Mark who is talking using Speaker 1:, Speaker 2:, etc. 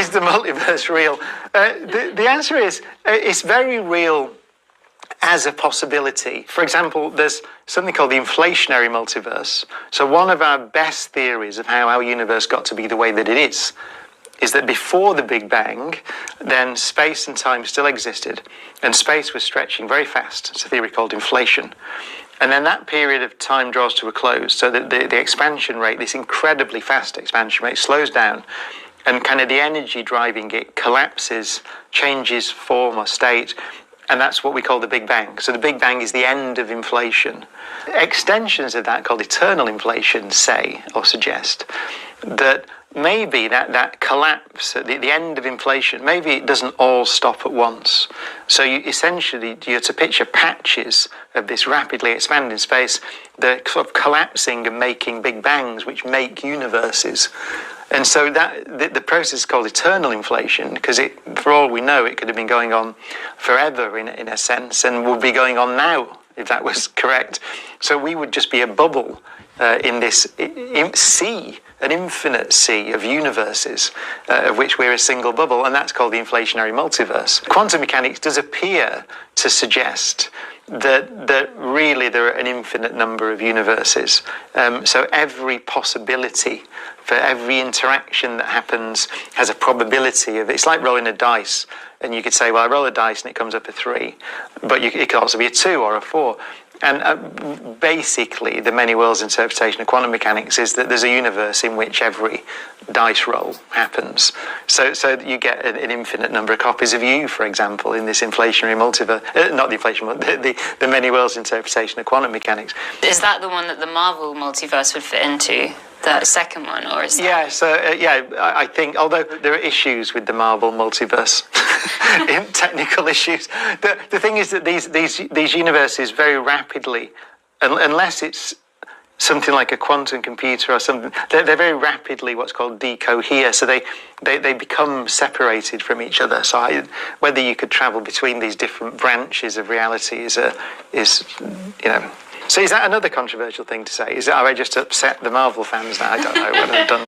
Speaker 1: Is the multiverse real? The answer is it's very real as a possibility. For example, there's something called the inflationary multiverse. So one of our best theories of how our universe got to be the way that it is that before the Big Bang, then space and time still existed, and space was stretching very fast. It's a theory called inflation. And then that period of time draws to a close, so that the expansion rate, this incredibly fast expansion rate, slows down, and kind of the energy driving it collapses, changes form or state, and that's what we call the Big Bang. So the Big Bang is the end of inflation. Extensions of that, called eternal inflation, say or suggest that maybe that collapse at the end of inflation, maybe it doesn't all stop at once. So you're to picture patches of this rapidly expanding space, they're sort of collapsing and making big bangs, which make universes. And so that the process is called eternal inflation, because for all we know, it could have been going on forever in a sense, and would be going on now, if that was correct. So we would just be a bubble in this sea, an infinite sea of universes, of which we're a single bubble, and that's called the inflationary multiverse. Quantum mechanics does appear to suggest that really there are an infinite number of universes. So every possibility for every interaction that happens has a probability of it. It's like rolling a dice, and you could say, well, I roll a dice and it comes up a 3, but it could also be a 2 or a 4. And basically, the many worlds interpretation of quantum mechanics is that there's a universe in which every dice roll happens. So you get an infinite number of copies of you, for example, in this inflationary multiverse. Not the inflation, the many worlds interpretation of quantum mechanics.
Speaker 2: Is that the one that the Marvel multiverse would fit into? The second one, or is that...
Speaker 1: Yeah, I think, although there are issues with the Marvel multiverse, technical issues, the thing is that these universes very rapidly, unless it's something like a quantum computer or something, they're very rapidly what's called decohere, so they become separated from each other. So whether you could travel between these different branches of reality is. So is that another controversial thing to say? Have I just upset the Marvel fans now? I don't know what I've done.